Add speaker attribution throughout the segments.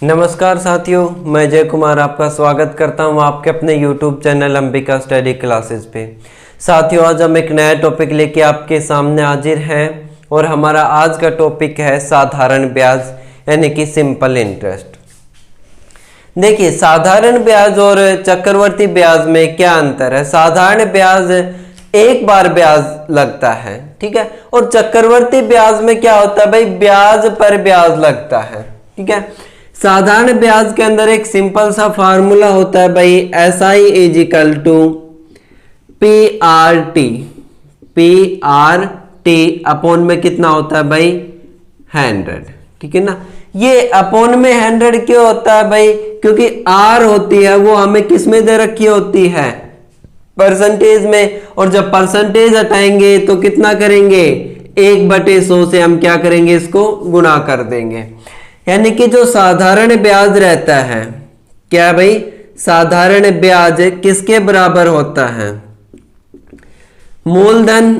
Speaker 1: नमस्कार साथियों, मैं जय कुमार आपका स्वागत करता हूं आपके अपने YouTube channel Ambika study classes पे। साथियों, आज हम एक नया टॉपिक लेके आपके सामने हाजिर हैं और हमारा आज का टॉपिक है साधारण ब्याज यानी कि सिंपल इंटरेस्ट। देखिए, साधारण ब्याज और चक्रवर्ती ब्याज में क्या अंतर है। साधारण ब्याज एक बार ब्याज लगता है, ठीक है, और चक्रवर्ती ब्याज में क्या होता है भाई, ब्याज पर ब्याज लगता है, ठीक है। साधारण ब्याज के अंदर एक सिंपल सा फार्मूला होता है भाई, SI is equal to PRT upon में कितना होता है भाई 100, ठीक है ना। ये अपॉन में 100 क्यों होता है भाई, क्योंकि R होती है वो हमें किस में दे रखी होती है, परसेंटेज में, और जब परसेंटेज हटाएंगे तो कितना करेंगे 1/100 से हम क्या करेंगे, इसको गुणा कर देंगे। यानी कि जो साधारण ब्याज रहता है, क्या भाई, साधारण ब्याज किसके बराबर होता है, मूलधन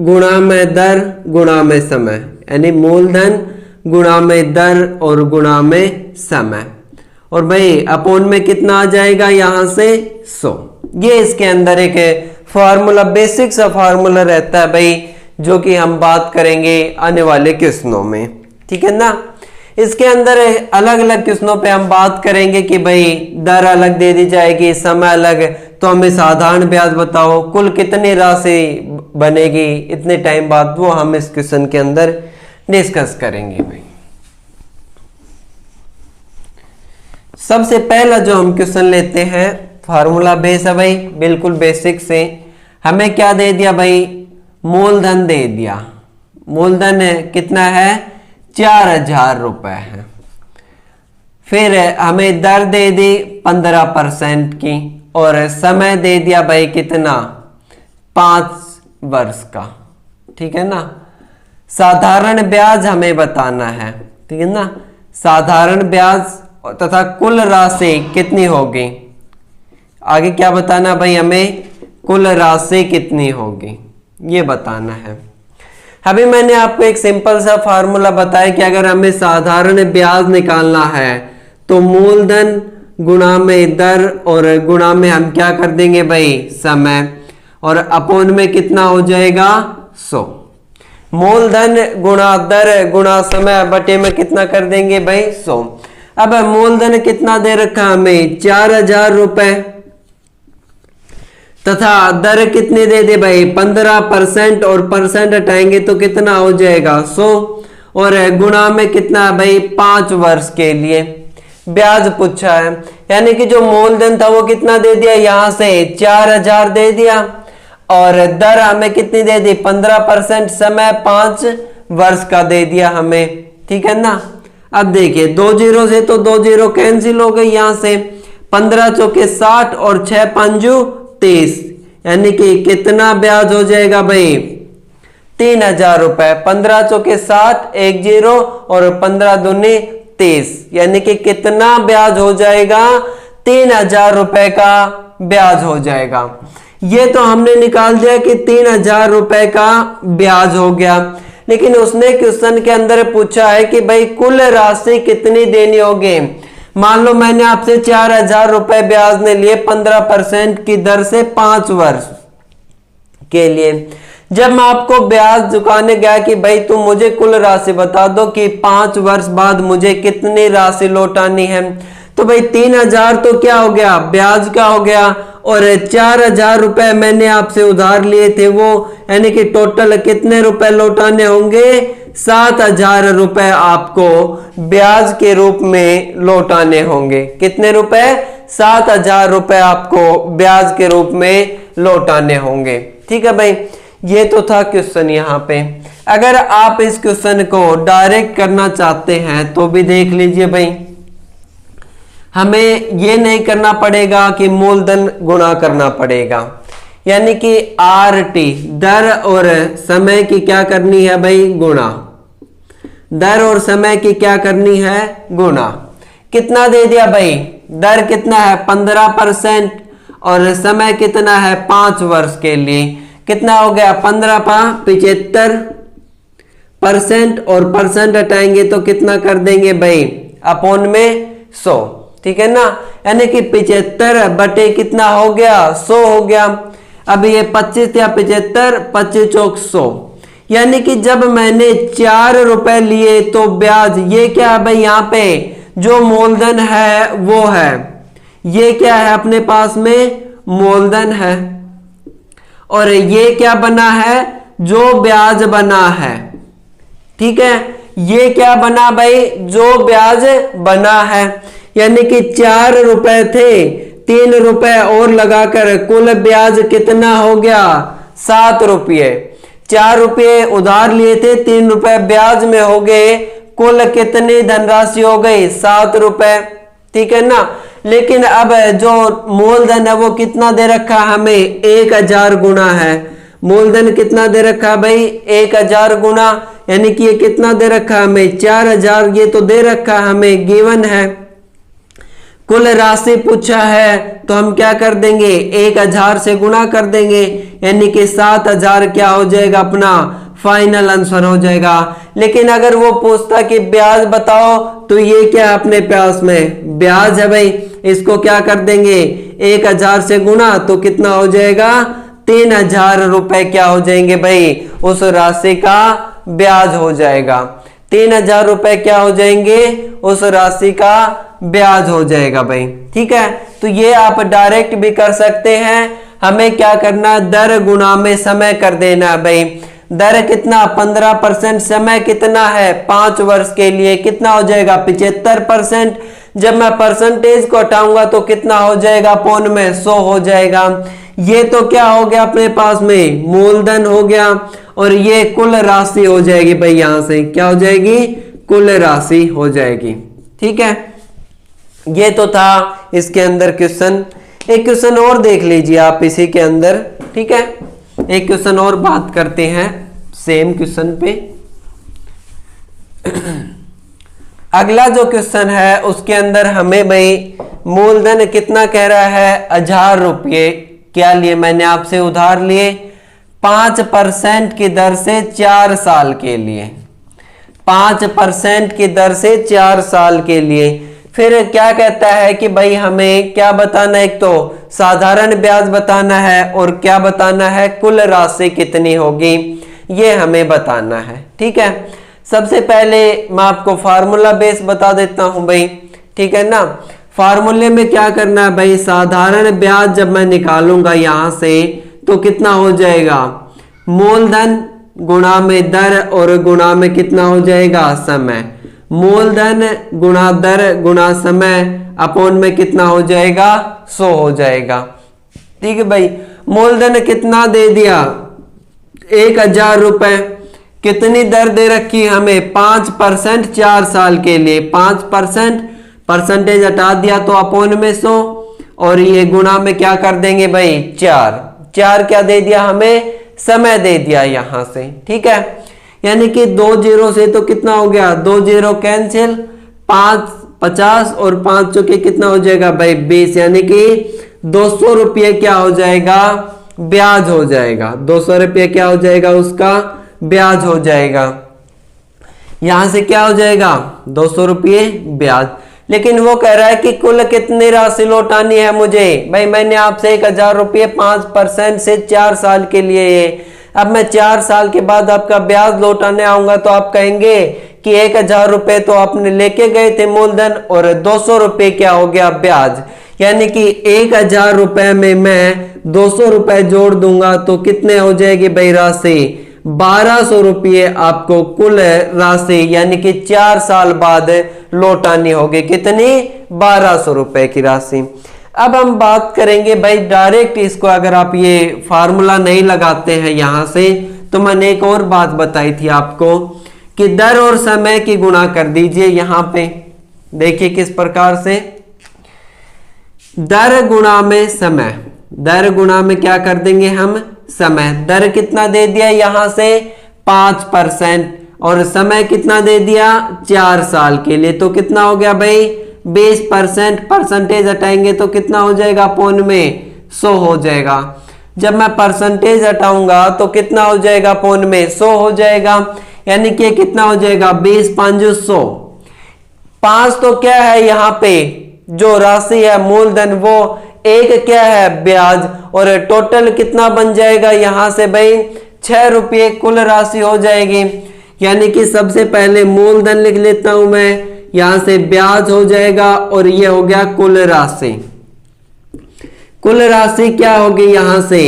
Speaker 1: गुणा में दर गुणा में समय, यानी मूलधन गुणा में दर और गुणा में समय, और भाई अपोन में कितना आ जाएगा यहां से 100। ये इसके अंदर एक फार्मूला, बेसिक सा फार्मूला रहता है भाई, जो कि हम बात करेंगे आने वाले क्वेश्चनों में, ठीक है ना। इसके अंदर अलग अलग क्वेश्चनों पे हम बात करेंगे कि भाई दर अलग दे दी जाएगी, समय अलग, तो हमें साधारण ब्याज बताओ, कुल कितनी राशि बनेगी इतने टाइम बाद, वो हम इस क्वेश्चन के अंदर डिस्कस करेंगे भाई। सबसे पहला जो हम क्वेश्चन लेते हैं, फार्मूला बेस है भाई, बिल्कुल बेसिक से। हमें क्या दे दिया भाई, मूलधन दे दिया, मूलधन कितना है 4000 रुपए है। फिर हमें दर दे दी 15% की, और समय दे दिया भाई कितना 5 वर्ष का, ठीक है ना। साधारण ब्याज हमें बताना है, ठीक है ना। साधारण ब्याज तथा कुल राशि कितनी होगी, आगे क्या बताना भाई, हमें कुल राशि कितनी होगी ये बताना है। अभी मैंने आपको एक सिंपल सा फार्मूला बताया कि अगर हमें साधारण ब्याज निकालना है तो मूलधन गुणा में दर और गुणा में हम क्या कर देंगे भाई समय, और अपोन में कितना हो जाएगा 100। मूलधन गुणा दर गुणा समय बटे में कितना कर देंगे भाई 100। अब मूलधन कितना दे रखा हमें 4000 रुपए, तथा दर कितनी दे दे भाई 15%, और परसेंट हटाएंगे तो कितना हो जाएगा 100, और गुणा में कितना भाई 5 वर्ष के लिए ब्याज पूछा है। यानी कि जो मूलधन था वो कितना दे दिया, यहां से 4000 दे दिया, और दर हमें कितनी दे दी 15%, समय 5 वर्ष का दे दिया हमें, ठीक है ना। अब देखिए 2 जीरो से तो 2 जीरो कैंसिल हो गई, यहां से 15 चौके 60 और 6 पंजू 30, यानी कि कितना ब्याज हो जाएगा भाई 3000 रुपए। 15 चौके 60, 1 जीरो और 15 दूनी 30, यानी कि कितना ब्याज हो जाएगा 3000 रुपए का ब्याज हो जाएगा। ये तो हमने निकाल दिया कि 3000 रुपए का ब्याज हो गया, लेकिन उसने क्वेश्चन के अंदर पूछा है कि भाई कुल राशि कितनी देनी होगी। मान लो मैंने आपसे 4000 रुपए ब्याज ने लिए 15% की दर से 5 वर्ष के लिए। जब मैं आपको ब्याज चुकाने गया कि भाई तुम मुझे कुल राशि बता दो कि 5 वर्ष बाद मुझे कितनी राशि लौटानी है, तो भाई 3000 तो क्या हो गया ब्याज का हो गया, और 4000 रुपए मैंने आपसे उधार लिए थे वो, यानी कि टोटल कितने रुपए लौटाने होंगे 7000 रुपए आपको ब्याज के रूप में लौटाने होंगे। कितने रुपए 7000 रुपए आपको ब्याज के रूप में लौटाने होंगे, ठीक है भाई। ये तो था क्वेश्चन यहाँ पे। अगर आप इस क्वेश्चन को डायरेक्ट करना चाहते हैं तो भी देख लीजिए भाई, हमें ये नहीं करना पड़ेगा कि मूलधन गुणा करना पड़ेगा, यानी कि RT दर और समय की क्या करनी है भाई गुणा, दर और समय की क्या करनी है गुणा। कितना दे दिया भाई, दर कितना है 15% और समय कितना है 5 वर्ष के लिए, कितना हो गया 15×75% और परसेंट हटाएंगे तो कितना कर देंगे भाई अपॉन में 100, ठीक है ना। यानी कि 75 बटे कितना हो गया, 100 हो गया। अब ये 25 या 75, 25 चौक 100, यानी कि जब मैंने 4 रुपए लिए तो ब्याज, ये क्या है भाई, यहाँ पे जो मूलधन है वो है, ये क्या है अपने पास में, मूलधन है, और ये क्या बना है, जो ब्याज बना है, ठीक है। ये क्या बना भाई, जो ब्याज बना है, यानी कि 4 रुपए थे, 3 रुपए और लगाकर कुल ब्याज कितना हो गया, 7 रुपये। 4 रुपये उधार लिए थे, 3 रुपए ब्याज में हो गए, कुल कितनी धनराशि हो गई, 7 रुपए, ठीक है ना। लेकिन अब जो मूलधन है वो कितना दे रखा हमें, 1000 गुना है। मूलधन कितना दे रखा भाई, 1000 गुना, यानी कि ये कितना दे रखा हमें, 4000, ये तो दे रखा हमें, गिवन है। कुल राशि पूछा है तो हम क्या कर देंगे, 1000 से गुणा कर देंगे, यानी कि 7000 क्या हो जाएगा, अपना फाइनल आंसर हो जाएगा। लेकिन अगर वो पूछता कि ब्याज बताओ, तो ये क्या अपने पास में ब्याज है भाई, इसको क्या कर देंगे, 1000 से गुणा, तो कितना हो जाएगा, 3000 रुपए क्या हो जाएंगे भाई, उस राशि का ब्याज हो जाएगा। 3000 रुपए क्या हो जाएंगे, उस राशि का ब्याज हो जाएगा भाई, ठीक है। तो ये आप डायरेक्ट भी कर सकते हैं, हमें क्या करना है, दर गुणा में समय कर देना है भाई। दर कितना, 15%, समय कितना है, 5 वर्ष के लिए, कितना हो जाएगा, 75%। जब मैं परसेंटेज को हटाऊंगा तो कितना हो जाएगा, अपॉन में 100 हो जाएगा। ये तो क्या हो गया अपने पास में, मूलधन हो गया, और ये कुल राशि हो जाएगी भाई, यहां से क्या हो जाएगी, कुल राशि हो जाएगी, ठीक है। ये तो था इसके अंदर क्वेश्चन। एक क्वेश्चन और देख लीजिए आप इसी के अंदर, ठीक है। एक क्वेश्चन और बात करते हैं सेम क्वेश्चन पे। अगला जो क्वेश्चन है उसके अंदर हमें भाई मूलधन कितना कह रहा है, 1000 रुपये क्या लिए, मैंने आपसे उधार लिए 5% की दर से 4 साल के लिए, 5% की दर से 4 साल के लिए। फिर क्या कहता है कि भाई हमें क्या बताना है, एक तो साधारण ब्याज बताना है, और क्या बताना है, कुल राशि कितनी होगी, ये हमें बताना है, ठीक है। सबसे पहले मैं आपको फार्मूला बेस बता देता हूं भाई, ठीक है ना। फार्मूले में क्या करना है भाई, साधारण ब्याज जब मैं निकालूंगा यहां से तो कितना हो जाएगा, मूलधन गुणा में दर, और गुणा में कितना हो जाएगा, समय। मूलधन गुणा दर गुणा समय, अपॉन में कितना हो जाएगा, 100 हो जाएगा, ठीक है भाई। मूलधन कितना दे दिया, 1000 रुपए, कितनी दर दे रखी हमें, 5%, 4 साल के लिए, 5%, परसेंटेज हटा दिया तो अपॉन में 100, और ये गुणा में क्या कर देंगे भाई, 4 क्या दे दिया हमें, समय दे दिया यहां से, ठीक है। यानी कि 2 जीरो से तो कितना हो गया, 2 जीरो कैंसिल, 5 50 और 5 चौके कितना हो जाएगा भाई, 20, यानी कि 200 रुपये क्या हो जाएगा, ब्याज हो जाएगा। 200 रुपये क्या हो जाएगा, उसका ब्याज हो जाएगा। यहां से क्या हो जाएगा, 200 रुपये ब्याज। लेकिन वो कह रहा है कि कुल कितनी राशि लौटानी है मुझे, भाई मैंने आपसे 1000 रुपये 5% से 4 साल के लिए, अब मैं 4 साल के बाद आपका ब्याज लौटाने आऊंगा तो आप कहेंगे कि 1000 रुपये तो आपने लेके गए थे मूलधन, और 200 रुपये क्या हो गया, ब्याज। यानी कि 1000 रुपये में मैं 200 रुपये जोड़ दूंगा तो कितने हो जाएगी भाई राशि, 1200 रुपये आपको कुल राशि, यानी कि 4 साल बाद लौटानी होगी, कितनी, 1200 रुपए की राशि। अब हम बात करेंगे भाई डायरेक्ट इसको, अगर आप ये फार्मूला नहीं लगाते हैं यहां से, तो मैंने एक और बात बताई थी आपको कि दर और समय की गुणा कर दीजिए। यहां पे देखिए किस प्रकार से, दर गुणा में समय, दर गुणा में क्या कर देंगे हम, समय। दर कितना दे दिया यहां से, 5%, और समय कितना दे दिया, 4 साल के लिए, तो कितना हो गया भाई, 20%, परसेंटेज हटाएंगे तो कितना हो जाएगा, अपॉन में 100 हो जाएगा। जब मैं परसेंटेज हटाऊंगा तो कितना हो जाएगा, अपॉन में 100 हो जाएगा, यानी कि कितना हो जाएगा, 20 5 100, 5 तो क्या है यहाँ पे जो राशि है मूलधन, वो 1 क्या है ब्याज, और टोटल कितना बन जाएगा यहाँ से भाई 6 रुपये कुल राशि हो जाएगी। यानी कि सबसे पहले मूलधन लिख लेता हूं मैं, यहां से ब्याज हो जाएगा और ये हो गया कुल राशि। कुल राशि क्या होगी यहां से,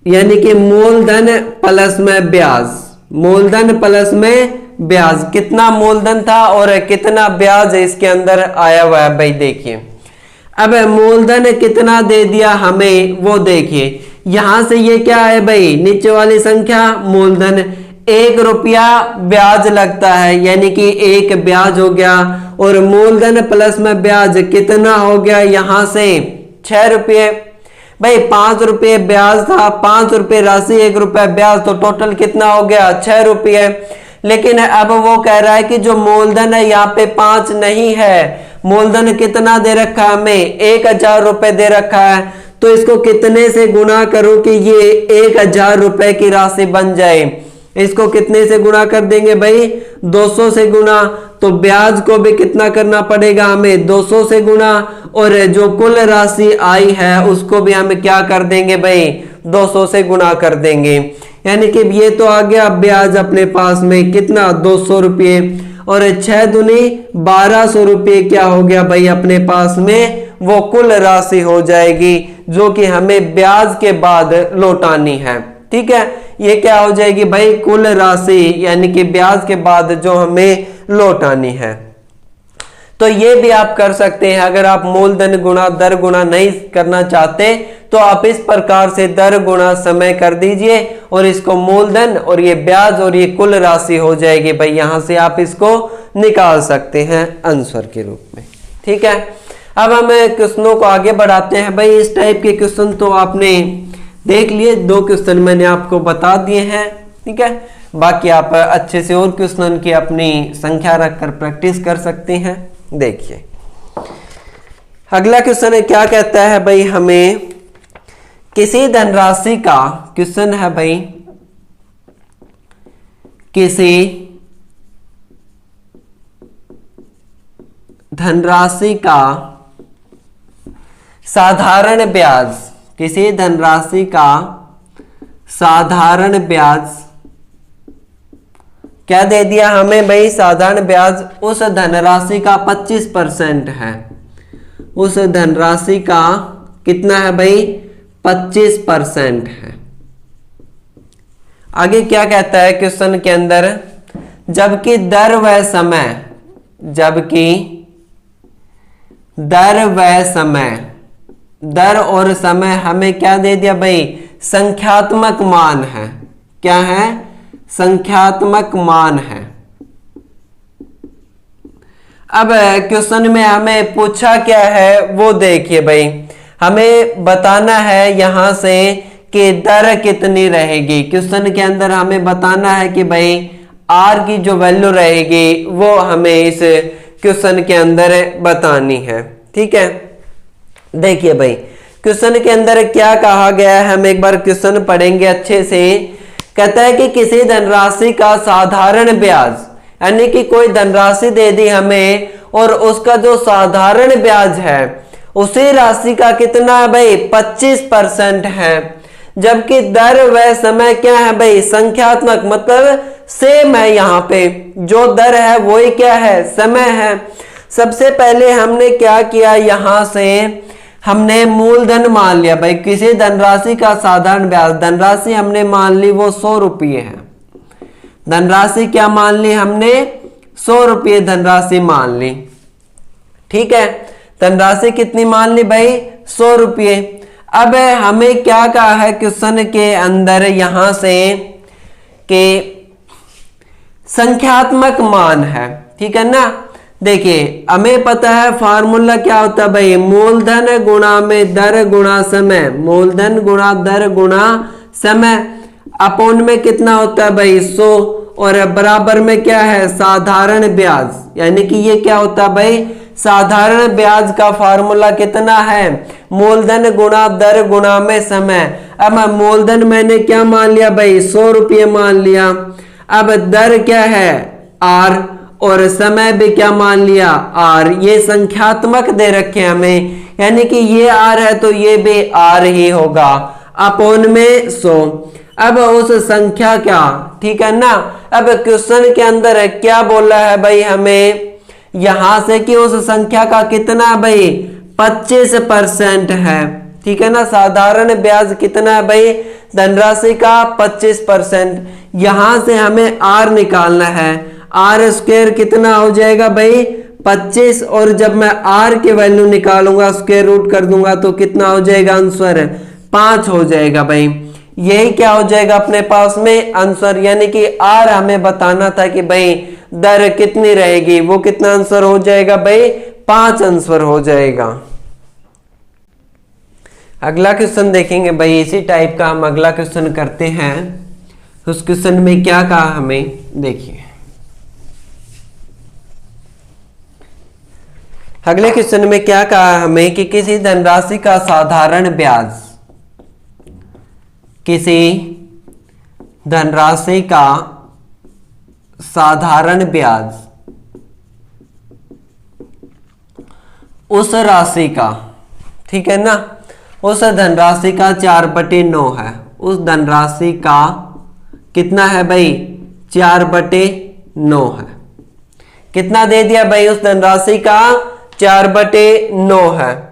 Speaker 1: यानी कि मूलधन प्लस में ब्याज, मूलधन प्लस में ब्याज। कितना मूलधन था और कितना ब्याज इसके अंदर आया हुआ है भाई देखिए। अब मूलधन कितना दे दिया हमें वो देखिए, यहां से ये क्या है भाई नीचे वाली संख्या मूलधन, 1 रुपया ब्याज लगता है यानी कि 1 ब्याज हो गया, और मूलधन प्लस में ब्याज कितना हो गया यहां से 6 रुपये। भाई 5 रुपये ब्याज था, 5 रुपये राशि, 1 रुपया ब्याज, तो टोटल कितना हो गया 6 रुपये। लेकिन अब वो कह रहा है कि जो मूलधन है यहाँ पे 5 नहीं है, मूलधन कितना दे रखा है हमें 1000 रुपए दे रखा है, तो इसको कितने से गुणा करूं कि ये 1000 रुपए की राशि बन जाए। इसको कितने से गुणा कर देंगे भाई 200 से गुणा, तो ब्याज को भी कितना करना पड़ेगा हमें 200 से गुणा, और जो कुल राशि आई है उसको भी हम क्या कर देंगे भाई 200 से गुणा कर देंगे। यानी कि ये तो आ गया ब्याज अपने पास में कितना 200 रुपये, और 6 दूनी 1200 रुपये क्या हो गया भाई अपने पास में, वो कुल राशि हो जाएगी जो कि हमें ब्याज के बाद लौटानी है। ठीक है, ये क्या हो जाएगी भाई कुल राशि, यानी कि ब्याज के बाद जो हमें लौटानी है। तो ये भी आप कर सकते हैं, अगर आप मूलधन गुणा दर गुणा नहीं करना चाहते तो आप इस प्रकार से दर गुणा समय कर दीजिए, और इसको मूलधन और ये ब्याज और ये कुल राशि हो जाएगी भाई, यहां से आप इसको निकाल सकते हैं आंसर के रूप में। ठीक है, अब हम क्वेश्चनों को आगे बढ़ाते हैं। भाई इस टाइप के क्वेश्चन तो आपने देख लिए, 2 क्वेश्चन मैंने आपको बता दिए हैं। ठीक है, बाकी आप अच्छे से और क्वेश्चन की अपनी संख्या रखकर प्रैक्टिस कर सकते हैं। देखिए अगला क्वेश्चन क्या कहता है भाई, हमें किसी धनराशि का क्वेश्चन है भाई, किसी धनराशि का साधारण ब्याज, किसी धनराशि का साधारण ब्याज क्या दे दिया हमें भाई, साधारण ब्याज उस धनराशि का 25% है, उस धनराशि का कितना है भाई 25% है। आगे क्या कहता है क्वेश्चन के अंदर, जबकि दर व समय, जबकि दर व समय, दर और समय हमें क्या दे दिया भाई संख्यात्मक मान है। क्या है, संख्यात्मक मान है। अब क्वेश्चन में हमें पूछा क्या है वो देखिए भाई, हमें बताना है यहां से कि दर कितनी रहेगी। क्वेश्चन के अंदर हमें बताना है कि भाई आर की जो वैल्यू रहेगी वो हमें इस क्वेश्चन के अंदर बतानी है। ठीक है, देखिए भाई क्वेश्चन के अंदर क्या कहा गया है, हम एक बार क्वेश्चन पढ़ेंगे अच्छे से। कहता है कि किसी धनराशि का साधारण ब्याज, यानी कि कोई धनराशि दे दी हमें और उसका जो साधारण ब्याज है उसी राशि का कितना है भाई 25% है, जबकि दर व समय क्या है भाई संख्यात्मक, मतलब सेम है। यहाँ पे जो दर है वही क्या है समय है। सबसे पहले हमने क्या किया, यहां से हमने मूलधन मान लिया भाई, किसी धनराशि का साधारण ब्याज, धनराशि हमने मान ली वो 100 रुपये है। धनराशि क्या मान ली हमने 100 रुपये धनराशि मान ली। ठीक है, धनराशि कितनी मान ली भाई 100 रुपये। अब हमें क्या कहा है क्वेश्चन के अंदर यहां से कि संख्यात्मक मान है। ठीक है ना, देखिए हमें पता है फार्मूला क्या होता है भाई, मूलधन गुणा में दर गुणा समय, मूलधन गुणा दर गुणा समय, अपॉन में कितना होता है भाई 100, और बराबर में क्या है साधारण ब्याज, यानी कि ये क्या होता है भाई साधारण ब्याज का फार्मूला कितना है मूलधन गुणा दर गुणा में समय। अब मूलधन मैंने क्या मान लिया भाई 100 रुपये मान लिया। अब दर क्या है आर, और समय भी क्या मान लिया आर, ये संख्यात्मक दे रखे हैं हमें, यानी कि ये आर है तो ये भी आर ही होगा, अपॉन में 100। अब उस संख्या क्या, ठीक है ना। अब क्वेश्चन के अंदर है क्या बोला है भाई हमें यहां से कि उस संख्या का कितना भाई 25% है, ठीक है ना। साधारण ब्याज कितना है भाई, धनराशि का 25%। यहां से हमें आर निकालना है, आर स्क्वायर कितना हो जाएगा भाई 25, और जब मैं आर के वैल्यू निकालूंगा स्क्वायर रूट कर दूंगा तो कितना हो जाएगा आंसर 5 हो जाएगा भाई। यही क्या हो जाएगा अपने पास में आंसर, यानी कि आर हमें बताना था कि भाई दर कितनी रहेगी, वो कितना आंसर हो जाएगा भाई 5 आंसर हो जाएगा। अगला क्वेश्चन देखेंगे भाई, इसी टाइप का हम अगला क्वेश्चन करते हैं। उस क्वेश्चन में क्या कहा हमें देखिए, अगले क्वेश्चन में क्या कहा हमें कि किसी धनराशि का साधारण ब्याज, किसी धनराशि का साधारण ब्याज उस राशि का, ठीक है ना, उस धनराशि का 4/9 है। उस धनराशि का कितना है भाई 4/9 है। कितना दे दिया भाई उस धनराशि का 4/9 है।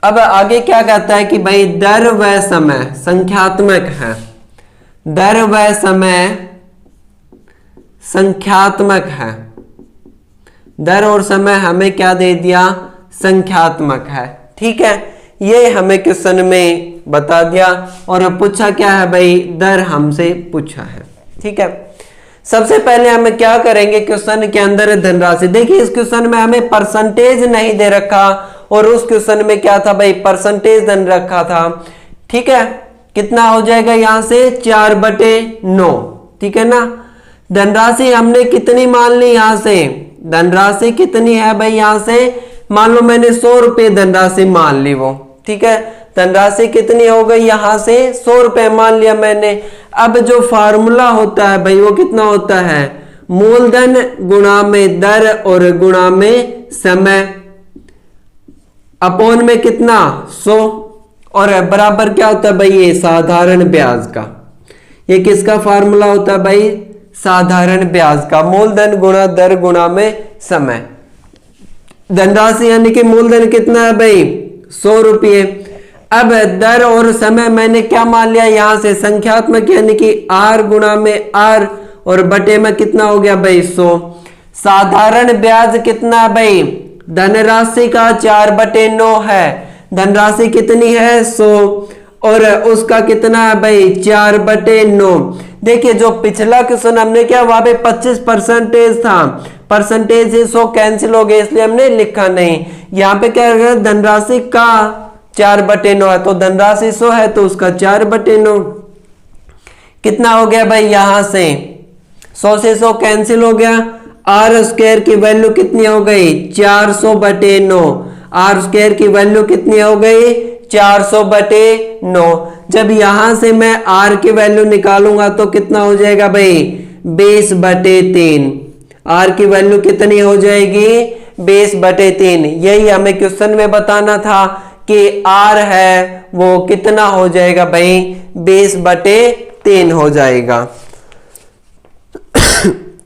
Speaker 1: अब आगे क्या कहता है कि भाई दर व समय संख्यात्मक है, दर व समय संख्यात्मक है, दर और समय हमें क्या दे दिया संख्यात्मक है, ठीक है। ये हमें क्वेश्चन में बता दिया और पूछा क्या है भाई दर हमसे पूछा है, ठीक है। सबसे पहले हम क्या करेंगे क्वेश्चन के अंदर धनराशि, देखिए इस क्वेश्चन में हमें परसेंटेज नहीं दे रखा और उस क्वेश्चन में क्या था भाई परसेंटेज धन रखा था, ठीक है। कितना हो जाएगा यहां से 4/9, ठीक है ना। धनराशि हमने कितनी मान ली, यहां से धनराशि कितनी है भाई, यहां से मान लो मैंने 100 रुपए धनराशि मान ली वो, ठीक है। धनराशि कितनी हो गई यहां से 100 रुपए मान लिया मैंने। अब जो फार्मूला होता है भाई वो कितना होता है, मूलधन गुणा में दर और गुणा में समय, अपॉन में कितना 100, और बराबर क्या होता है भाई ये साधारण ब्याज का। ये किसका फार्मूला होता है भाई साधारण ब्याज का, मूलधन गुणा दर गुणा में समय। धनराशि यानी कि मूलधन कितना है भाई 100 रुपये। अब दर और समय मैंने क्या मान लिया यहां से संख्यात्मक, यानी कि आर गुणा में आर और बटे में कितना हो गया भाई 100। साधारण ब्याज कितना भाई, धनराशि का 4/9 है, धनराशि कितनी है 100 और उसका कितना है भाई 4/9। देखिए जो पिछला क्वेश्चन हमने क्या वहां पे 25% था, परसेंटेज से 100 कैंसिल हो गए इसलिए हमने लिखा नहीं। यहाँ पे क्या है धनराशि का 4/9 है तो धनराशि 100 है तो उसका 4/9 कितना हो गया भाई, यहां से 100 से 100 कैंसिल हो गया। आर स्क्वायर की वैल्यू कितनी हो गई 400/9, आर स्क्वायर की वैल्यू कितनी हो गई 400/9। जब यहां से मैं आर की वैल्यू निकालूंगा तो कितना हो जाएगा भाई 20/3, आर की वैल्यू कितनी हो जाएगी 20/3। यही हमें क्वेश्चन में बताना था कि आर है वो कितना हो जाएगा भाई 20/3 हो जाएगा,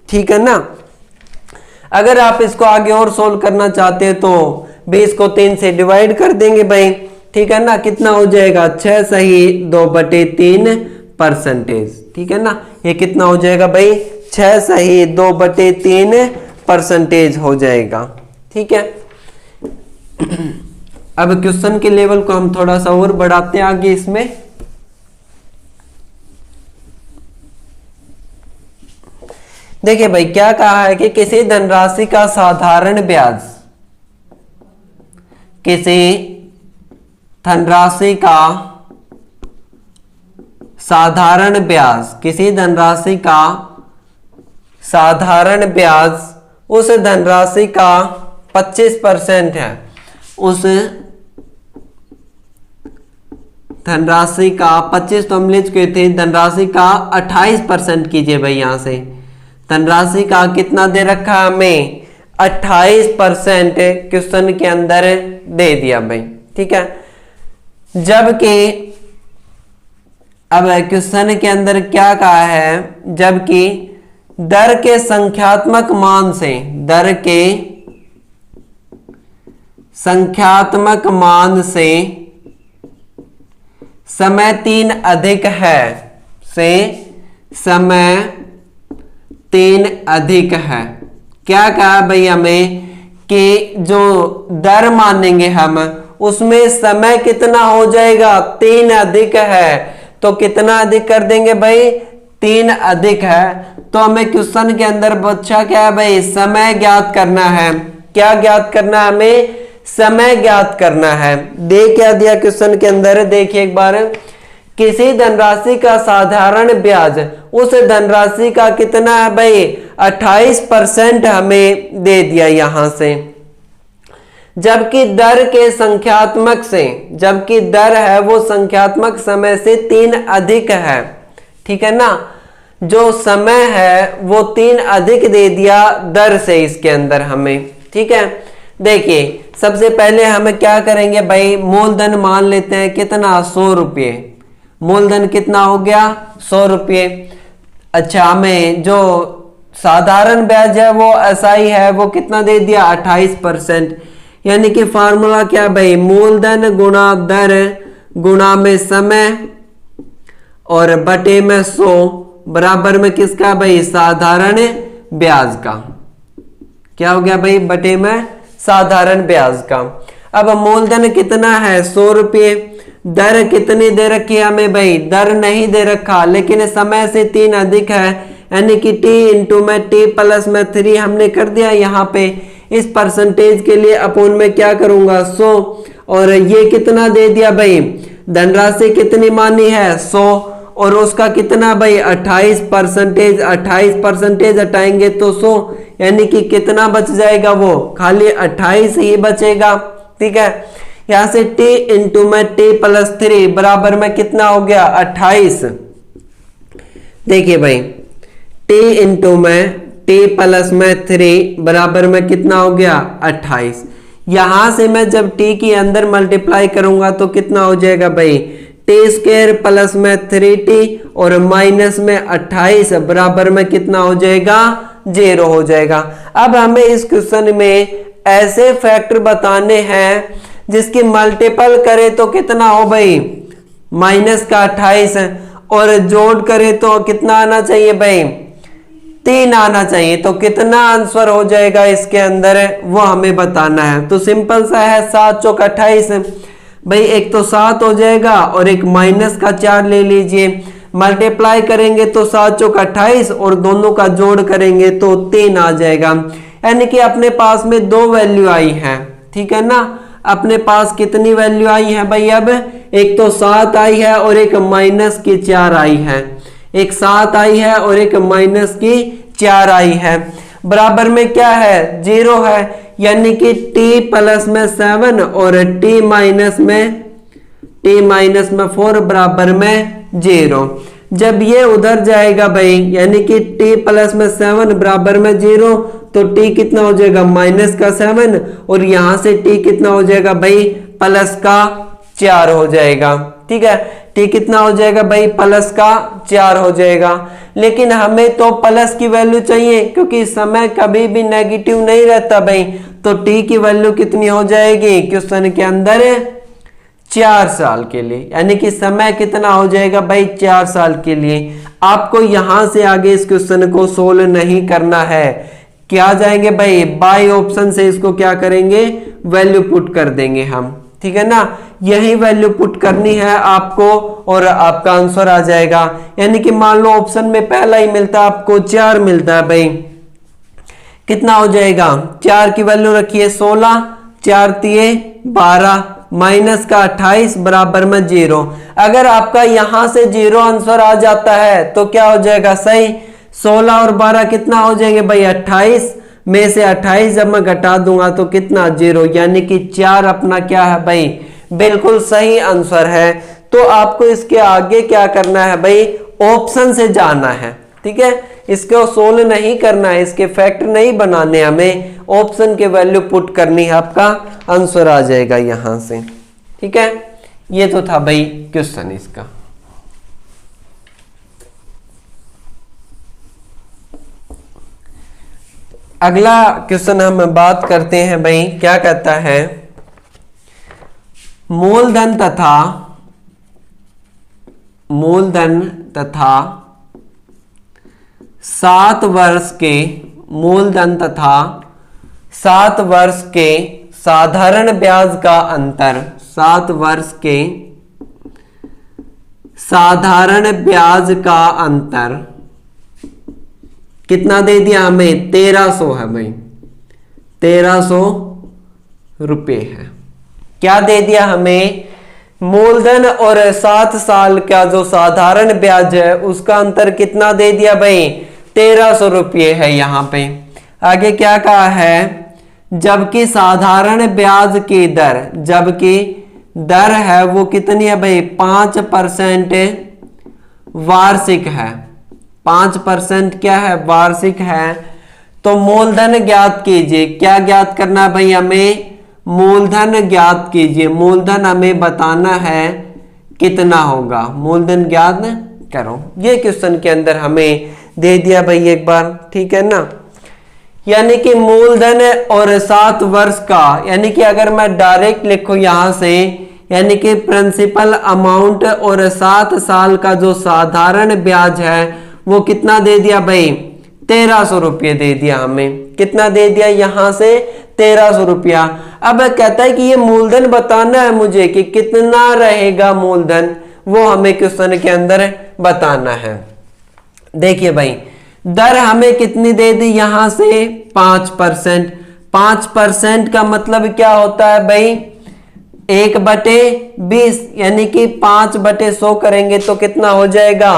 Speaker 1: ठीक है ना। अगर आप इसको आगे और सोल्व करना चाहते हैं तो 20 को 3 से डिवाइड कर देंगे भाई, ठीक है ना। कितना हो जाएगा 6 सही 2/3%, ठीक है ना। ये कितना हो जाएगा भाई 6 सही 2/3% हो जाएगा, ठीक है। अब क्वेश्चन के लेवल को हम थोड़ा सा और बढ़ाते हैं आगे इसमें। देखिए भाई क्या कहा है कि किसी धनराशि का साधारण ब्याज, किसी धनराशि का साधारण ब्याज, किसी धनराशि का साधारण ब्याज उस धनराशि का 25% है, उस धनराशि का 25 तो हम ले चुके थे, धनराशि का 28% कीजिए भाई यहां से। धनराशि का कितना दे रखा है हमें 28% क्वेश्चन के अंदर दे दिया भाई, ठीक है। जबकि अब क्वेश्चन के अंदर क्या कहा है, जबकि दर के संख्यात्मक मान से, दर के संख्यात्मक मान से समय 3 अधिक है, से समय 3 अधिक है। क्या कहा भाई हमें कि जो दर मानेंगे हम उसमें समय कितना हो जाएगा, 3 अधिक है, तो कितना अधिक कर देंगे भाई, 3 अधिक है। तो हमें क्वेश्चन के अंदर पूछा क्या है भाई, समय ज्ञात करना है। क्या ज्ञात करना है हमें, समय ज्ञात करना है। दे क्या दिया क्वेश्चन के अंदर, देखिए एक बार, किसी धनराशि का साधारण ब्याज उस धनराशि का कितना है भाई, 28% हमें दे दिया यहां से। जबकि दर के संख्यात्मक से, जबकि दर है वो संख्यात्मक समय से 3 अधिक है, ठीक है ना। जो समय है वो 3 अधिक दे दिया दर से इसके अंदर हमें, ठीक है। देखिए सबसे पहले हम क्या करेंगे भाई, मूलधन मान लेते हैं कितना, 100 रुपये। मूलधन कितना हो गया, 100 रुपये। अच्छा, हमें जो साधारण ब्याज है वो एसआई है वो कितना दे दिया, 28%। यानी कि फार्मूला क्या भाई, मूलधन गुणा दर गुणा में समय और बटे में 100 बराबर में किसका भाई, साधारण ब्याज का। क्या हो गया भाई, बटे में साधारण ब्याज का। अब मूलधन कितना है, 100 रुपये। दर कितनी दे रखी है हमें भाई, दर नहीं दे रखा, लेकिन समय से 3 अधिक है, यानी कि t इंटू में t प्लस में 3 हमने कर दिया यहाँ पे। इस परसेंटेज के लिए अपोन में क्या करूंगा, 100। और ये कितना दे दिया भाई, धनराशि कितनी मानी है, 100, और उसका कितना भाई 28%। 28% हटाएंगे तो 100, यानी कि कितना बच जाएगा, वो खाली 28 ही बचेगा, ठीक है। यहां से t इंटू में t प्लस 3 बराबर में कितना हो गया, 28। देखिए भाई t इंटू में t प्लस में 3 बराबर में कितना हो गया, 28। यहां से मैं जब t के अंदर मल्टीप्लाई करूंगा तो कितना हो जाएगा भाई, t स्क्वायर प्लस में 3t और माइनस में 28 बराबर में कितना हो जाएगा, 0 हो जाएगा। अब हमें इस क्वेश्चन में ऐसे फैक्टर बताने हैं जिसकी मल्टीपल करे तो कितना हो भाई, माइनस का 28, और जोड़ करे तो कितना आना चाहिए भाई, 3 आना चाहिए। तो कितना आंसर हो जाएगा इसके अंदर वो हमें बताना है। तो सिंपल सा है, 7 चौक 28 भाई, एक तो 7 हो जाएगा और एक माइनस का 4 ले लीजिए। मल्टीप्लाई करेंगे तो 7 चौक 28 और दोनों का जोड़ करेंगे तो 3 आ जाएगा। यानी कि अपने पास में 2 वैल्यू आई है, ठीक है ना। अपने पास कितनी वैल्यू आई है भाई, अब एक तो 7 आई है और एक माइनस की 4 आई है। एक 7 आई है और एक माइनस की 4 आई है। बराबर में क्या है, 0 है, यानी कि t प्लस में 7 और t माइनस में 4 बराबर में 0। जब ये उधर जाएगा भाई, यानी कि t प्लस में 7 बराबर में 0, तो t कितना हो जाएगा, माइनस का 7, और यहां से t कितना हो जाएगा भाई, प्लस का 4 हो जाएगा, ठीक है। t कितना हो जाएगा भाई, प्लस का 4 हो जाएगा। लेकिन हमें तो प्लस की वैल्यू चाहिए, क्योंकि समय कभी भी नेगेटिव नहीं रहता भाई। तो t की वैल्यू कितनी हो जाएगी क्वेश्चन के अंदर, 4 साल के लिए, यानी कि समय कितना हो जाएगा भाई, 4 साल के लिए। आपको यहां से आगे इस क्वेश्चन को सोल्व नहीं करना है, क्या जाएंगे भाई, बाय ऑप्शन से इसको क्या करेंगे, वैल्यू पुट कर देंगे हम, ठीक है ना। यही वैल्यू पुट करनी है आपको और आपका आंसर आ जाएगा। यानी कि मान लो ऑप्शन में पहला ही मिलता है आपको 4 मिलता है भाई, कितना हो जाएगा, 4 की वैल्यू रखिए 16, 4 तिये 12, माइनस का 28 बराबर में 0। अगर आपका यहां से 0 आंसर आ जाता है तो क्या हो जाएगा सही, 16 और 12 कितना हो जाएंगे भाई, 28 में से 28 जब मैं घटा दूंगा तो कितना, 0, यानी कि 4 अपना क्या है भाई, बिल्कुल सही आंसर है। तो आपको इसके आगे क्या करना है भाई, ऑप्शन से जाना है, ठीक है, इसको सोल्व नहीं करना है, इसके फैक्टर नहीं बनाने, हमें ऑप्शन के वैल्यू पुट करनी है, आपका आंसर आ जाएगा यहां से। ठीक है, ये तो था भाई क्वेश्चन इसका। अगला क्वेश्चन हम बात करते हैं भाई, क्या कहता है, मूलधन तथा 7 वर्ष के मूलधन तथा 7 वर्ष के साधारण ब्याज का अंतर, 7 वर्ष के साधारण ब्याज का अंतर कितना दे दिया हमें, 1300 है भाई, 1300 रुपये है। क्या दे दिया हमें, मूलधन और 7 साल का जो साधारण ब्याज है उसका अंतर कितना दे दिया भाई, 1300 रुपये है यहां पे। आगे क्या कहा है, जबकि साधारण ब्याज की दर, जबकि दर है वो कितनी है भाई, 5% वार्षिक है, 5% क्या है, वार्षिक है। तो मूलधन ज्ञात कीजिए, क्या ज्ञात करना भाई हमें, मूलधन ज्ञात कीजिए, मूलधन हमें बताना है कितना होगा, मूलधन ज्ञात करो। ये क्वेश्चन के अंदर हमें दे दिया भाई एक बार, ठीक है ना। यानी कि मूलधन और 7 वर्ष का, यानी कि अगर मैं डायरेक्ट लिखूं यहां से, यानी कि प्रिंसिपल अमाउंट और 7 साल का जो साधारण ब्याज है वो कितना दे दिया भाई, 1300 रुपये दे दिया हमें। कितना दे दिया यहां से, 1300 रुपया। अब कहता है कि ये मूलधन बताना है मुझे कि कितना रहेगा मूलधन, वो हमें क्वेश्चन के अंदर बताना है। देखिए भाई, दर हमें कितनी दे दी यहां से, 5%। 5% का मतलब क्या होता है भाई, 1/20, यानी कि 5/100 करेंगे तो कितना हो जाएगा,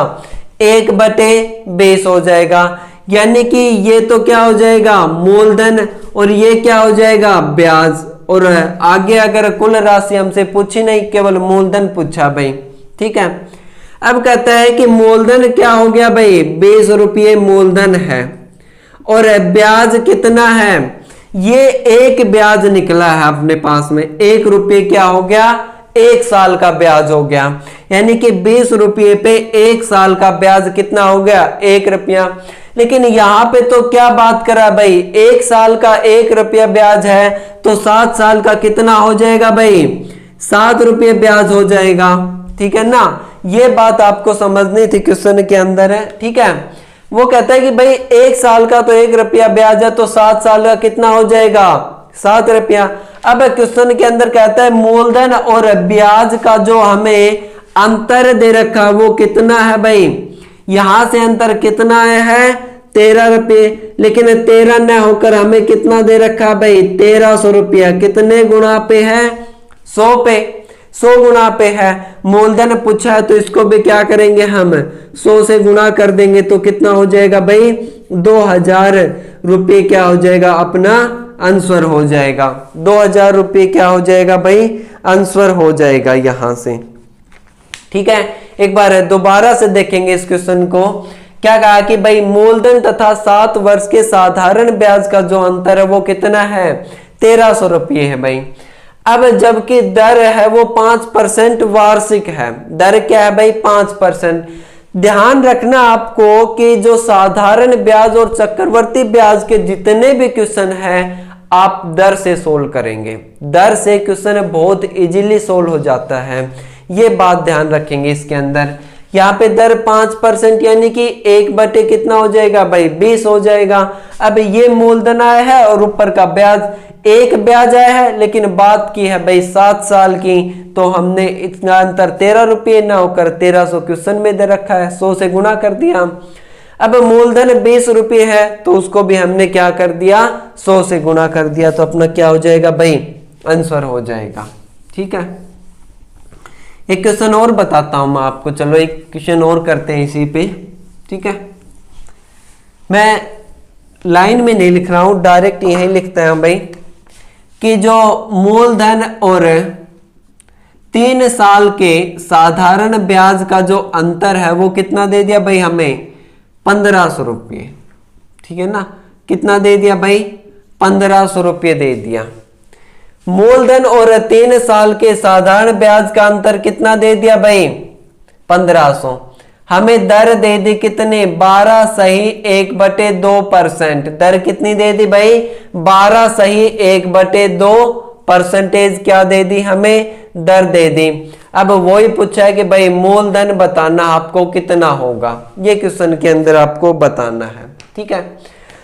Speaker 1: 1/20 हो जाएगा। यानी कि ये तो क्या हो जाएगा, मूलधन, और ये क्या हो जाएगा, ब्याज। और आगे अगर कुल राशि हमसे पूछी नहीं, केवल मूलधन पूछा भाई, ठीक है। अब कहता है कि मूलधन क्या हो गया भाई, 20 रुपये मूलधन है, और ब्याज कितना है, ये एक ब्याज निकला है अपने पास में, 1 रुपये क्या हो गया, 1 साल का ब्याज हो गया। यानी कि 20 रुपये पे 1 साल का ब्याज कितना हो गया, 1 रुपया। लेकिन यहां पे तो क्या बात करा भाई, 1 साल का 1 रुपया ब्याज है, तो 7 साल का कितना हो जाएगा भाई, 7 रुपये ब्याज हो जाएगा, ठीक है ना। ये बात आपको समझनी थी, क्वेश्चन के अंदर है, ठीक है। वो कहता है कि भाई 1 साल का तो 1 रुपया ब्याज है, तो 7 साल का कितना हो जाएगा, 7 रुपया। अब क्वेश्चन के अंदर कहता है मूलधन और ब्याज का जो हमें अंतर दे रखा वो कितना है भाई, यहां से अंतर कितना है, 13 रुपये। लेकिन 13 न होकर हमें कितना दे रखा भाई, 1300 रुपया। कितने गुणा पे है, 100 पे, 100 गुणा पे है। मूलधन पूछा है तो इसको भी क्या करेंगे हम, 100 से गुणा कर देंगे तो कितना हो जाएगा भाई, 2000 रुपये क्या हो जाएगा, अपना आंसर हो जाएगा। 2000 रुपये क्या हो जाएगा भाई, आंसर हो जाएगा यहां से, ठीक है। एक बार दोबारा से देखेंगे इस क्वेश्चन को। क्या कहा कि भाई मूलधन तथा 7 वर्ष के साधारण ब्याज का जो अंतर है वो कितना है, 1300 रुपये है भाई। अब जबकि दर है वो 5% वार्षिक है, दर क्या है भाई, 5%। ध्यान रखना आपको कि जो साधारण ब्याज और चक्रवर्ती ब्याज के जितने भी क्वेश्चन है आप दर से सोल्व करेंगे, दर से क्वेश्चन बहुत इजीली सोल्व हो जाता है, ये बात ध्यान रखेंगे इसके अंदर। यहाँ पे दर 5% यानी कि 1/, कितना हो जाएगा भाई, 20 हो जाएगा। अब ये मूलधन आया है और ऊपर का ब्याज, एक ब्याज आया है, लेकिन बात की है भाई 7 साल की, तो हमने इतना अंतर 13 रुपये ना होकर 1300 क्वेश्चन में दे रखा है, 100 से गुणा कर दिया। अब मूलधन 20 रुपये है तो उसको भी हमने क्या कर दिया, 100 से गुणा कर दिया, तो अपना क्या हो जाएगा भाई, आंसर हो जाएगा, ठीक है। एक क्वेश्चन और बताता हूं मैं आपको, चलो एक क्वेश्चन और करते हैं इसी पे, ठीक है। मैं लाइन में नहीं लिख रहा हूं, डायरेक्ट यही लिखते हैं भाई कि जो मूलधन और 3 साल के साधारण ब्याज का जो अंतर है वो कितना दे दिया भाई हमें, 1500 रुपये, ठीक है ना। कितना दे दिया भाई? 1500 रुपये दे दिया। मूलधन और 3 साल के साधारण ब्याज का अंतर कितना दे दिया भाई? 1500। हमें दर दे दी कितने? 12 सही 1/2%। दर कितनी दे दी भाई? 12 सही 1/2%। क्या दे दी हमें? दर दे दी। अब वही पूछा है कि भाई मूलधन बताना आपको कितना होगा, ये क्वेश्चन के अंदर आपको बताना है, ठीक है।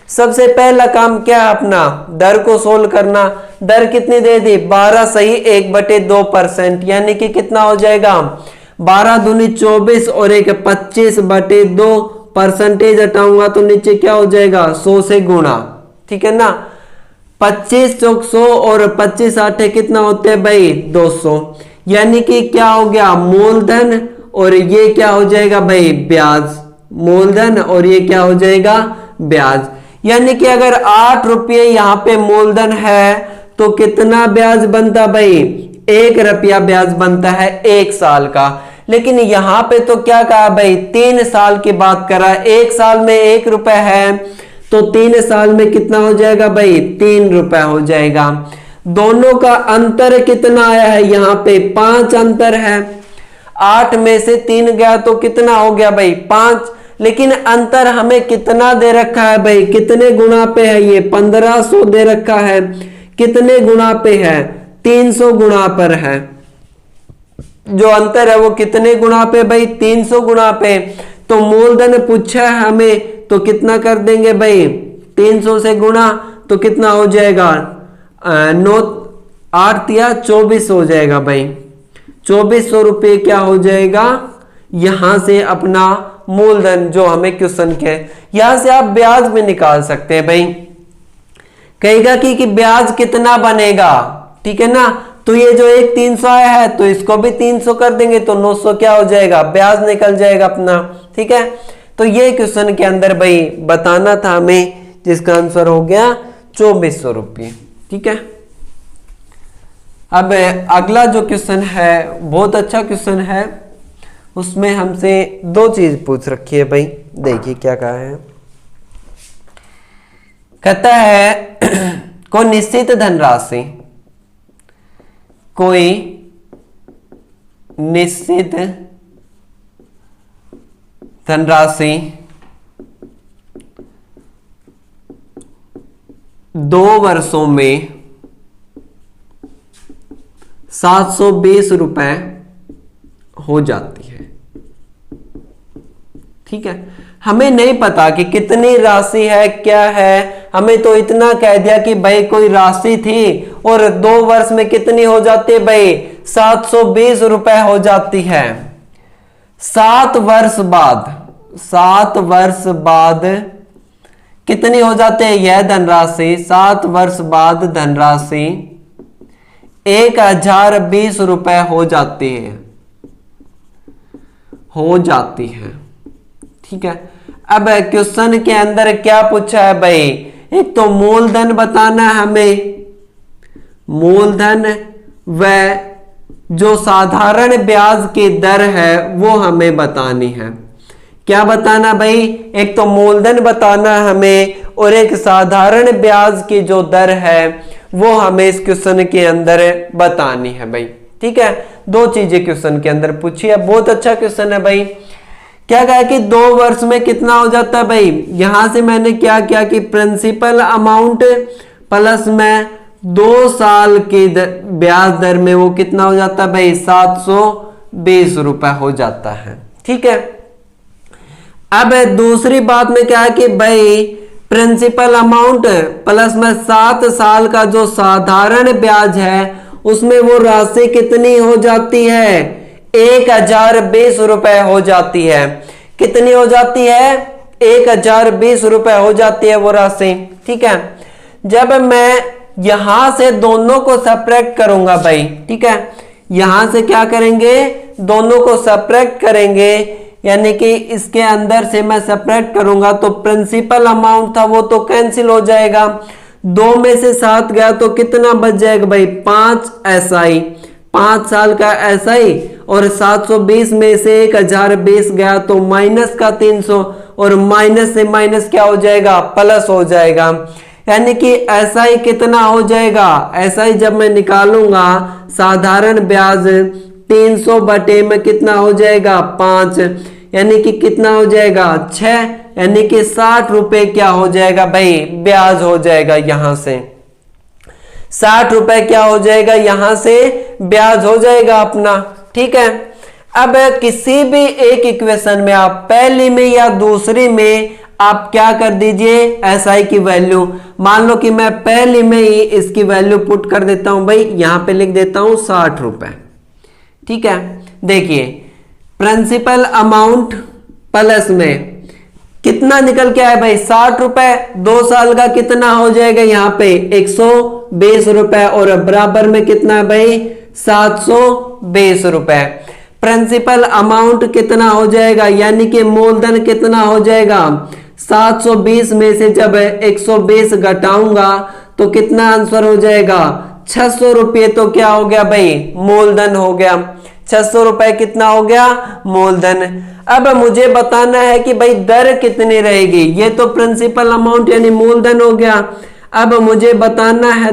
Speaker 1: सबसे पहला काम क्या है अपना? दर को सोल्व करना। दर कितनी दे दी? 12 सही 1/2%, यानी कि कितना हो जाएगा? 12 दूनी 24 और एक 25/2%। हटाऊंगा तो नीचे क्या हो जाएगा? 100 से गुणा, ठीक है ना। 25 चौक 100 और 25 8 कितना होते हैं भाई? 200। यानी कि क्या हो गया? मूलधन और ये क्या हो जाएगा भाई? ब्याज। मूलधन और ये क्या हो जाएगा? ब्याज। यानी कि अगर 8 रुपये यहाँ पे मूलधन है तो कितना ब्याज बनता भाई? 1 रुपया ब्याज बनता है 1 साल का। लेकिन यहाँ पे तो क्या कहा भाई? 3 साल की बात करा। 1 साल में 1 रुपया है तो 3 साल में कितना हो जाएगा भाई? 3 रुपया हो जाएगा। दोनों का अंतर कितना आया है? यहाँ पे 5 अंतर है। 8 में से 3 गया तो कितना हो गया भाई? 5। लेकिन अंतर हमें कितना दे रखा है भाई? कितने गुना पे है? ये 1500 दे रखा है। कितने गुना पे है? 300 गुना पर है। जो अंतर है वो कितने गुना पे भाई? 300 गुना पे। तो मूलधन पूछा है हमें तो कितना कर देंगे भाई? 300 से गुणा तो कितना हो जाएगा? 9 8 या 24 हो जाएगा भाई। 2400 रुपये क्या हो जाएगा? यहां से अपना मूलधन जो हमें क्वेश्चन के, यहां से आप ब्याज भी निकाल सकते हैं भाई। कहेगा कि ब्याज कितना बनेगा, ठीक है ना। तो ये जो एक 300 आया है तो इसको भी 300 कर देंगे तो 900 क्या हो जाएगा? ब्याज निकल जाएगा अपना, ठीक है। तो ये क्वेश्चन के अंदर भाई बताना था हमें, जिसका आंसर हो गया 2400 रुपये, ठीक है। अब अगला जो क्वेश्चन है बहुत अच्छा क्वेश्चन है। उसमें हमसे 2 चीज पूछ रखी है भाई। देखिए क्या कहा है। कहता है कोई निश्चित धनराशि, कोई निश्चित धनराशि 2 वर्षों में 720 रुपए हो जाती है, ठीक है। हमें नहीं पता कि कितनी राशि है, क्या है। हमें तो इतना कह दिया कि भाई कोई राशि थी और 2 वर्ष में कितनी हो जाती है भाई? 720 रुपए हो जाती है। 7 वर्ष बाद कितनी हो जाती है यह धनराशि? 7 वर्ष बाद धनराशि 1020 रुपए हो जाती है, ठीक है। अब क्वेश्चन के अंदर क्या पूछा है भाई? एक तो मूलधन बताना है हमें, मूलधन व जो साधारण ब्याज की दर है वो हमें बतानी है। क्या बताना भाई? एक तो मूलधन बताना है हमें और एक साधारण ब्याज की जो दर है वो हमें इस क्वेश्चन के अंदर बतानी है भाई, ठीक है। 2 चीजें क्वेश्चन के अंदर पूछी है। बहुत अच्छा क्वेश्चन है भाई। क्या कहा कि 2 वर्ष में कितना हो जाता है भाई? यहां से मैंने क्या किया कि प्रिंसिपल अमाउंट प्लस में 2 साल की ब्याज दर में वो कितना हो जाता है भाई? 720 रुपए हो जाता है, ठीक है। अब दूसरी बात में क्या है कि भाई प्रिंसिपल अमाउंट प्लस में 7 साल का जो साधारण ब्याज है उसमें वो राशि कितनी हो जाती है? 1020 रुपए हो जाती है। कितनी हो जाती है? 1020 रुपए हो जाती है वो राशि, ठीक है। जब मैं यहां से दोनों को सब्ट्रैक्ट करूंगा भाई, ठीक है। यहां से क्या करेंगे? दोनों को सब्ट्रैक्ट करेंगे, यानी कि इसके अंदर से मैं सब्ट्रैक्ट करूंगा तो प्रिंसिपल अमाउंट था वो तो कैंसिल हो जाएगा। 2 में से 7 गया तो कितना बच जाएगा भाई? 5 SI, 5 साल का SI। और 720 में से 1020 गया तो माइनस का 300 और माइनस से माइनस क्या हो जाएगा, प्लस हो जाएगा। यानी कि SI कितना हो जाएगा, SI जब मैं निकालूंगा साधारण ब्याज 300 बटे में कितना हो जाएगा 5, यानी कि कितना हो जाएगा 6, यानी कि 60 रुपए क्या हो जाएगा भाई ब्याज हो जाएगा। यहां से 60 रुपए क्या हो जाएगा, यहां से ब्याज हो जाएगा अपना। ठीक है, अब किसी भी एक इक्वेशन में आप पहली में या दूसरी में आप क्या कर दीजिए SI की वैल्यू, मान लो कि मैं पहली में ही इसकी वैल्यू पुट कर देता हूं भाई, यहां पे लिख देता हूं 60 रुपए। ठीक है, देखिए प्रिंसिपल अमाउंट प्लस में कितना निकल के आया भाई 60 रुपए, 2 साल का कितना हो जाएगा यहाँ पे 120 रुपए, और बराबर में कितना है भाई 720 रुपए। प्रिंसिपल अमाउंट कितना हो जाएगा, यानी कि मूलधन कितना हो जाएगा 720 में से जब 120 घटाऊंगा तो कितना आंसर हो जाएगा 600 रुपये। तो क्या हो गया भाई मूलधन हो गया, 600 रुपए कितना हो गया मूलधन। अब मुझे बताना है कि भाई दर कितनी रहेगी, ये तो प्रिंसिपल अमाउंट यानी मूलधन हो गया। अब मुझे बताना है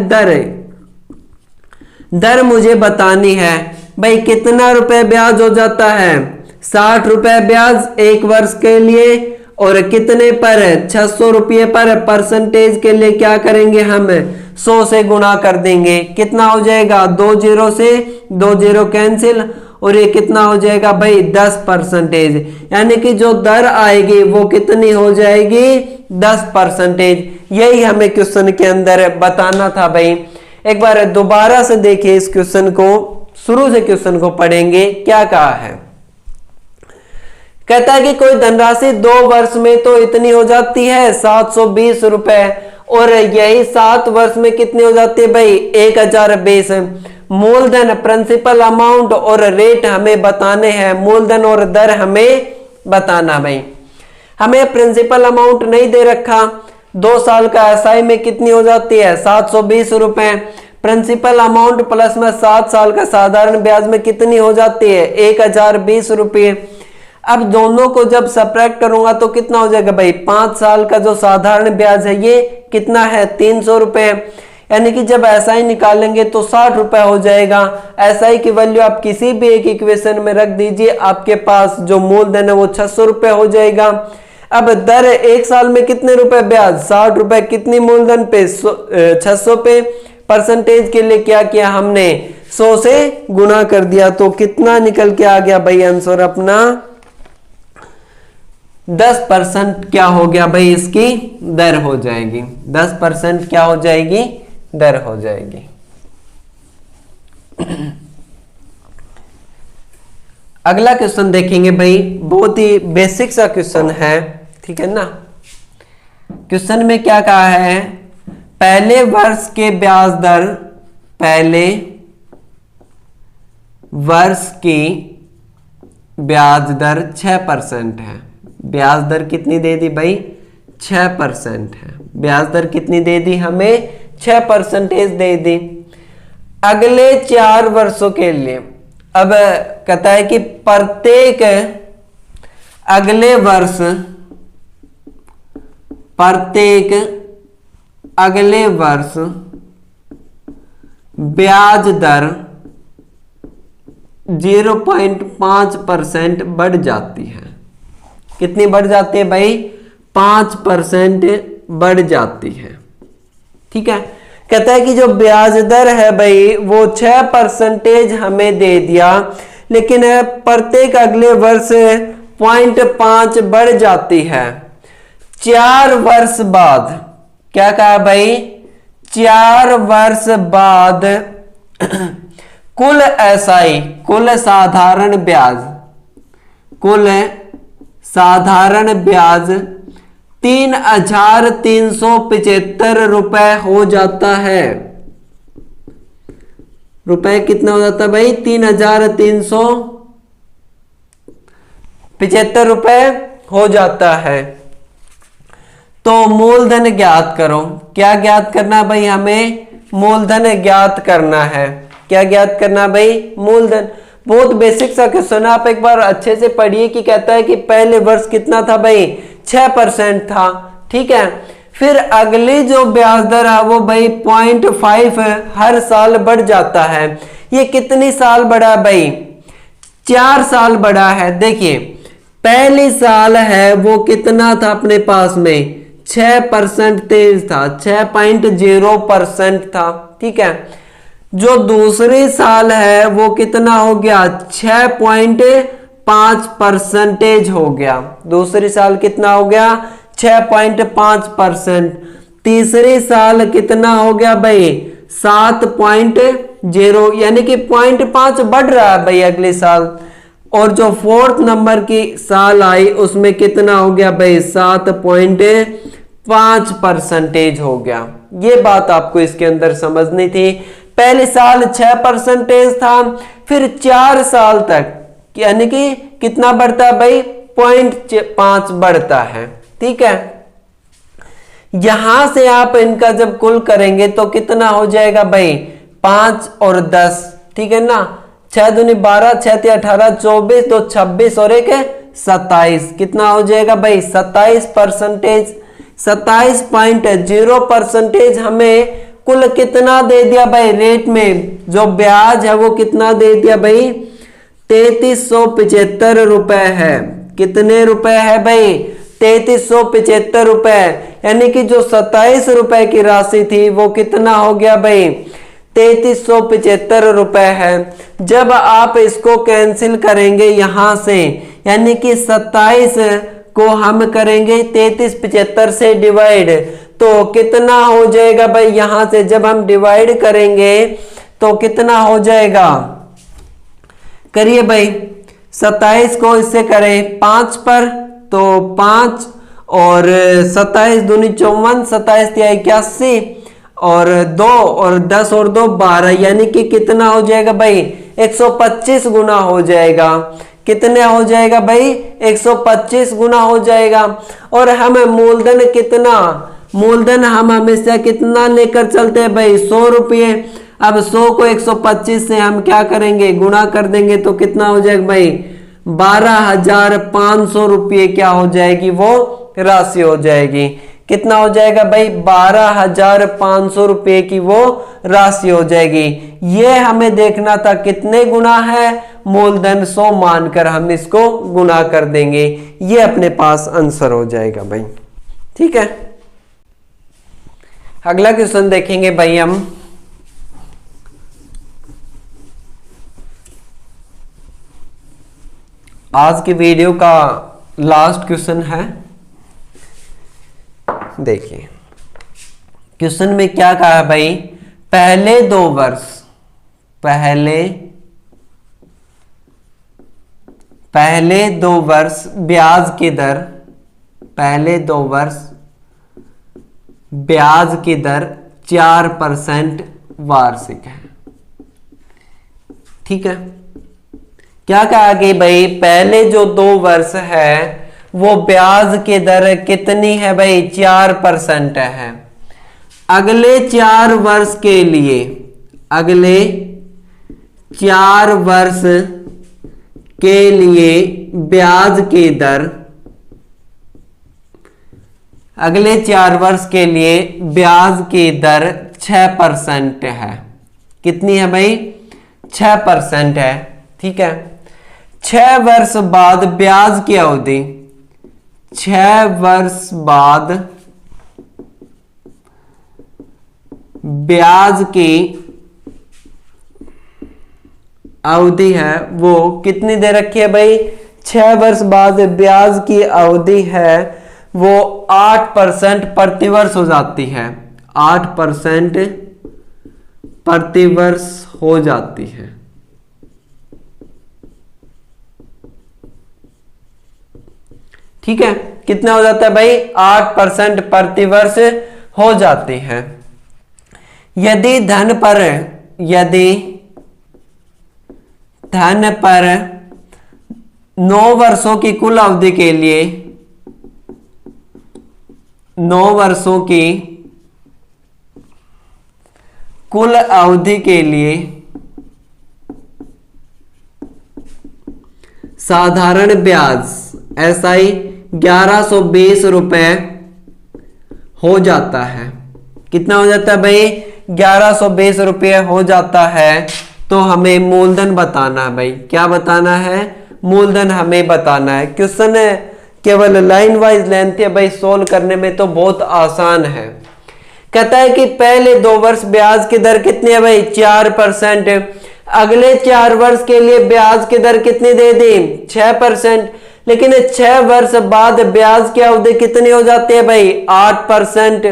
Speaker 1: दर मुझे बतानी है भाई कितना रुपए ब्याज हो जाता है 60 रुपए ब्याज 1 वर्ष के लिए, और कितने पर 600 रुपये पर परसेंटेज के लिए क्या करेंगे हम 100 से गुणा कर देंगे, कितना हो जाएगा 2 जीरो से 2 जीरो कैंसिल, और ये कितना हो जाएगा भाई 10%, यानी कि जो दर आएगी वो कितनी हो जाएगी 10%। यही हमें क्वेश्चन के अंदर बताना था भाई। एक बार दोबारा से देखिए इस क्वेश्चन को, शुरू से क्वेश्चन को पढ़ेंगे क्या कहा है। कहता है कि कोई धनराशि 2 वर्ष में तो इतनी हो जाती है 720 रुपए, और यही 7 वर्ष में कितनी हो जाती है भाई 1020। मूलधन प्रिंसिपल अमाउंट और रेट हमें बताने हैं, मूलधन और दर हमें बताना भाई। हमें प्रिंसिपल अमाउंट नहीं दे रखा, 2 साल का SI में कितनी हो जाती है 720 रुपए, प्रिंसिपल अमाउंट प्लस में 7 साल का साधारण ब्याज में कितनी हो जाती है 1020 रुपये। अब दोनों को जब सब्ट्रैक्ट करूंगा तो कितना हो जाएगा भाई 5 साल का जो साधारण ब्याज है ये कितना है 300 रुपए, यानी कि जब SI निकालेंगे तो 60 रुपए हो जाएगा। SI की वैल्यू आप किसी भी एक इक्वेशन में रख दीजिए, आपके पास जो मूलधन है वो 600 रुपए हो जाएगा। अब दर 1 साल में कितने रुपए ब्याज 60 रुपए, कितनी मूलधन पे 600 पे, परसेंटेज के लिए क्या किया हमने 100 से गुणा कर दिया, तो कितना निकल के आ गया भाई आंसर अपना 10% क्या हो गया भाई इसकी दर हो जाएगी, 10% क्या हो जाएगी दर हो जाएगी। अगला क्वेश्चन देखेंगे भाई, बहुत ही बेसिक सा क्वेश्चन है, ठीक है ना। क्वेश्चन में क्या कहा है, पहले वर्ष के ब्याज दर, पहले वर्ष की ब्याज दर 6% है। ब्याज दर कितनी दे दी भाई 6% है, ब्याज दर कितनी दे दी हमें 6% दे दी अगले 4 वर्षों के लिए। अब कहता है कि प्रत्येक अगले वर्ष, प्रत्येक अगले वर्ष ब्याज दर 0.5% बढ़ जाती है। कितनी बढ़ जाती है भाई 5% बढ़ जाती है, ठीक है। कहता है कि जो ब्याज दर है भाई वो 6% हमें दे दिया, लेकिन प्रत्येक अगले वर्ष 0.5 बढ़ जाती है। 4 वर्ष बाद क्या कहा भाई 4 वर्ष बाद कुल SI, कुल साधारण ब्याज, कुल साधारण ब्याज 3,375 रुपए हो जाता है। रुपए कितना हो जाता है भाई 3,375 रुपए हो जाता है। तो मूलधन ज्ञात करो। क्या ज्ञात करना भाई हमें मूलधन ज्ञात करना है। क्या ज्ञात करना भाई मूलधन। बहुत बेसिक सा क्वेश्चन है, आप एक बार अच्छे से पढ़िए कि कहता है कि पहले वर्ष कितना था भाई 6% था। ठीक है, फिर अगली जो ब्याज दर है वो भाई 0.5 हर साल बढ़ जाता है। ये कितनी साल बढ़ा भाई, 4 साल बढ़ा है। देखिए पहली साल है वो कितना था अपने पास में 6% तेज था, 6.0% था। ठीक है, जो दूसरी साल है वो कितना हो गया 6.5% हो गया। दूसरी साल कितना हो गया 6.5%। तीसरी साल कितना हो गया भाई 7.0, यानी कि 0.5 बढ़ रहा है भाई अगले साल। और जो फोर्थ नंबर की साल आई उसमें कितना हो गया भाई 7.5% हो गया। ये बात आपको इसके अंदर समझनी थी। पहले साल 6% था, फिर 4 साल तक यानी कि कितना बढ़ता है भाई 0.5 बढ़ता है। ठीक है, यहां से आप इनका जब कुल करेंगे तो कितना हो जाएगा भाई 5 और 10। ठीक है ना, 6 दूनी 12, 6 × 18, 24, तो 26 और 1 27, कितना हो जाएगा भाई 27%। 27.0% हमें कुल कितना दे दिया भाई रेट में, जो ब्याज है वो कितना दे दिया भाई 3375 रुपए है। कितने रुपए है भाई 3375 रुपए, यानी कि जो 27 रुपए की राशि थी वो कितना हो गया भाई 3375 रुपए है। जब आप इसको कैंसिल करेंगे यहां से, यानी कि 27 को हम करेंगे 3375 से डिवाइड, तो कितना हो जाएगा भाई यहां से जब हम डिवाइड करेंगे तो कितना हो जाएगा, करिए भाई 27 को इससे करें 5 पर तो 5 और 27 दूनी 54, 27 × 81 और 2 और 10 और 2 12, यानी कि कितना हो जाएगा भाई 125 गुना हो जाएगा। कितने हो जाएगा भाई 125 गुना हो जाएगा। और हमें मूलधन कितना, मूलधन हम हमेशा कितना लेकर चलते हैं भाई 100 रुपये। अब 100 को 125 से हम क्या करेंगे गुणा कर देंगे तो कितना हो जाएगा भाई 12,500 रुपये क्या हो जाएगी वो राशि हो जाएगी। कितना हो जाएगा भाई 12,500 रुपये की वो राशि हो जाएगी। ये हमें देखना था कितने गुना है, मूलधन 100 मानकर हम इसको गुना कर देंगे, ये अपने पास आंसर हो जाएगा भाई। ठीक है, अगला क्वेश्चन देखेंगे भाई हम। आज की वीडियो का लास्ट क्वेश्चन है। देखिए क्वेश्चन में क्या कहा है भाई, पहले 2 वर्ष ब्याज की दर, पहले 2 वर्ष ब्याज की दर 4% वार्षिक है। ठीक है, क्या कहा कि भाई पहले जो 2 वर्ष है वो ब्याज की दर कितनी है भाई 4% है। अगले 4 वर्ष के लिए, अगले 4 वर्ष के लिए ब्याज की दर, अगले 4 वर्ष के लिए ब्याज की दर 6% है। कितनी है भाई 6% है। ठीक है, 6 वर्ष बाद ब्याज की अवधि, 6 वर्ष बाद ब्याज की अवधि है वो कितनी दे रखी है भाई 6 वर्ष बाद ब्याज की अवधि है वो 8% प्रतिवर्ष हो जाती है, 8% प्रतिवर्ष हो जाती है। ठीक है, कितना हो जाता है भाई 8% प्रतिवर्ष हो जाती है। यदि धन पर 9 वर्षों की कुल अवधि के लिए, 9 वर्षों की कुल अवधि के लिए साधारण ब्याज SI 1120 रुपए हो जाता है। कितना हो जाता है भाई? 1120 रुपये हो जाता है। तो हमें मूलधन बताना है भाई। क्या बताना है? मूलधन हमें बताना है। क्वेश्चन केवल लाइन वाइज लेंथ है भाई, सोल्व करने में तो बहुत आसान है। कहता है कि पहले 2 वर्ष ब्याज की दर कितनी है भाई? 4%। अगले 4 वर्ष के लिए ब्याज की दर कितनी दे दी? 6%। लेकिन 6 वर्ष बाद ब्याज की अवधि कितनी हो जाती है भाई? 8%।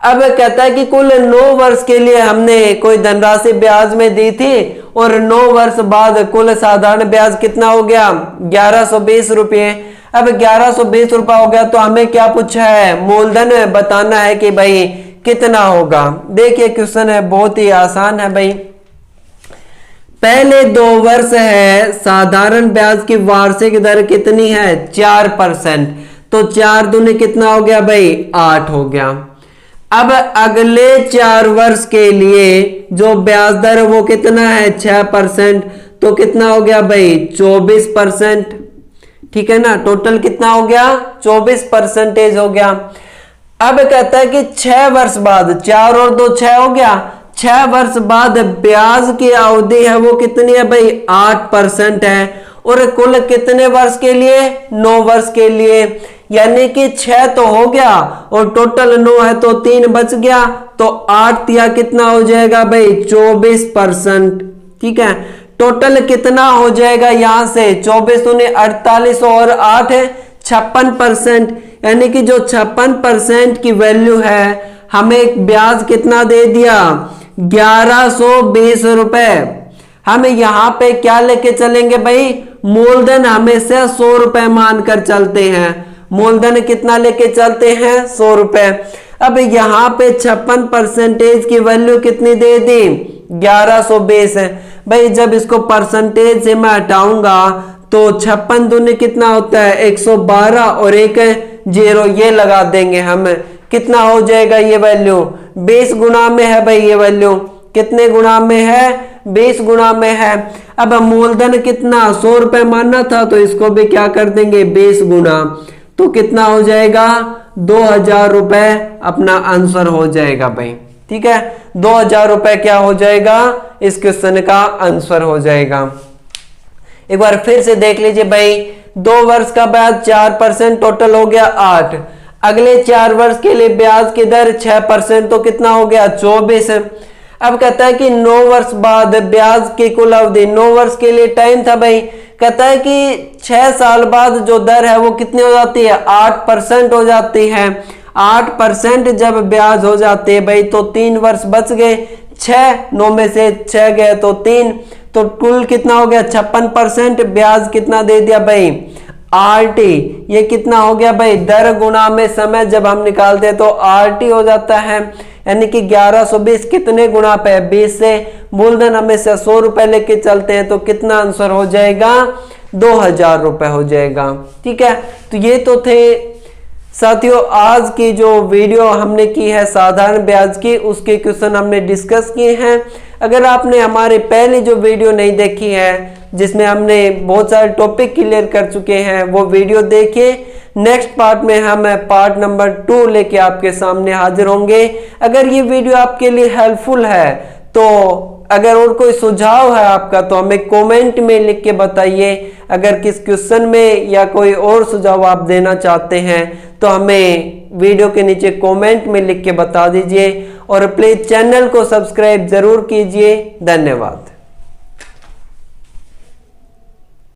Speaker 1: अब कहता है कि कुल 9 वर्ष के लिए हमने कोई धनराशि ब्याज में दी थी और 9 वर्ष बाद कुल साधारण ब्याज कितना हो गया? 1120 रुपये। अब 1120 रुपया हो गया तो हमें क्या पूछा है? मूलधन बताना है कि भाई कितना होगा। देखिए क्वेश्चन है बहुत ही आसान है भाई। पहले 2 वर्ष है, साधारण ब्याज की वार्षिक दर कितनी है? 4%। तो 4 दूनी कितना हो गया भाई? 8 हो गया। अब अगले 4 वर्ष के लिए जो ब्याज दर है वो कितना है? 6%। तो कितना हो गया भाई? 24%। ठीक है ना? टोटल कितना हो गया? 24% हो गया। अब कहता है कि 6 वर्ष बाद, 4 और 2 6 हो गया, 6 वर्ष बाद ब्याज की अवधि है वो कितनी है भाई? 8% है। और कुल कितने वर्ष के लिए? 9 वर्ष के लिए। यानी कि 6 तो हो गया और टोटल 9 है तो 3 बच गया। तो 8 या कितना हो जाएगा भाई? 24%। ठीक है, टोटल कितना हो जाएगा यहां से? 24 दूनी 48 और 8 है 56%। यानी कि जो 56% की वैल्यू है हमें ब्याज कितना दे दिया? 1120 रुपए। हम यहां पे क्या लेके चलेंगे भाई? मूलधन हमेशा 100 रुपए मानकर चलते हैं। मूलधन कितना लेके चलते हैं? 100 रुपए। अब यहां पे 56% की वैल्यू कितनी दे दी? 1120 है भाई। जब इसको परसेंटेज से मैं हटाऊंगा तो 56 दूनी कितना होता है? 112 और एक 0 ये लगा देंगे हम। कितना हो जाएगा ये वैल्यू? 20 गुना में है भाई ये वैल्यू। कितने गुना में है? 20 गुना में है। अब मूलधन कितना? 100 रुपए मानना था तो इसको भी क्या कर देंगे? 20 गुना। तो कितना हो जाएगा? 2000 रुपए अपना आंसर हो जाएगा भाई। ठीक है, 2000 रुपए क्या हो जाएगा? इस क्वेश्चन का आंसर हो जाएगा। एक बार फिर से देख लीजिए भाई। 2 वर्ष का ब्याज 4%, टोटल हो गया 8। अगले 4 वर्ष के लिए ब्याज की दर 6%, तो कितना हो गया? 24। अब कहता है कि 9 वर्ष बाद ब्याज की कुल अवधि, 9 वर्ष के लिए टाइम था भाई। कहता है कि 6 साल बाद जो दर है वो कितनी हो जाती है? 8% हो जाती है। 8% जब ब्याज हो जाते हैं भाई तो 3 वर्ष बच गए। 6 9 में से 6 गए तो 3, तो कुल कितना हो गया? 56%। ब्याज कितना दे दिया भाई? RT। ये कितना हो गया भाई? दर गुना में समय जब हम निकालते हैं तो RT हो जाता है। यानी कि 1120 कितने गुना पे? 20 से। मूलधन हमेशा 100 रुपए लेके चलते हैं तो कितना आंसर हो जाएगा? 2000 रुपए हो जाएगा। ठीक है, तो ये तो थे साथियों आज की जो वीडियो हमने की है साधारण ब्याज की, उसके क्वेश्चन हमने डिस्कस किए हैं। अगर आपने हमारे पहले जो वीडियो नहीं देखी है जिसमें हमने बहुत सारे टॉपिक क्लियर कर चुके हैं वो वीडियो देखिए। नेक्स्ट पार्ट में हम पार्ट नंबर 2 लेके आपके सामने हाजिर होंगे। अगर ये वीडियो आपके लिए हेल्पफुल है तो अगर और कोई सुझाव है आपका तो हमें कमेंट में लिख के बताइए। अगर किस क्वेश्चन में या कोई और सुझाव आप देना चाहते हैं तो हमें वीडियो के नीचे कमेंट में लिख के बता दीजिए और प्लीज चैनल को सब्सक्राइब जरूर कीजिए। धन्यवाद।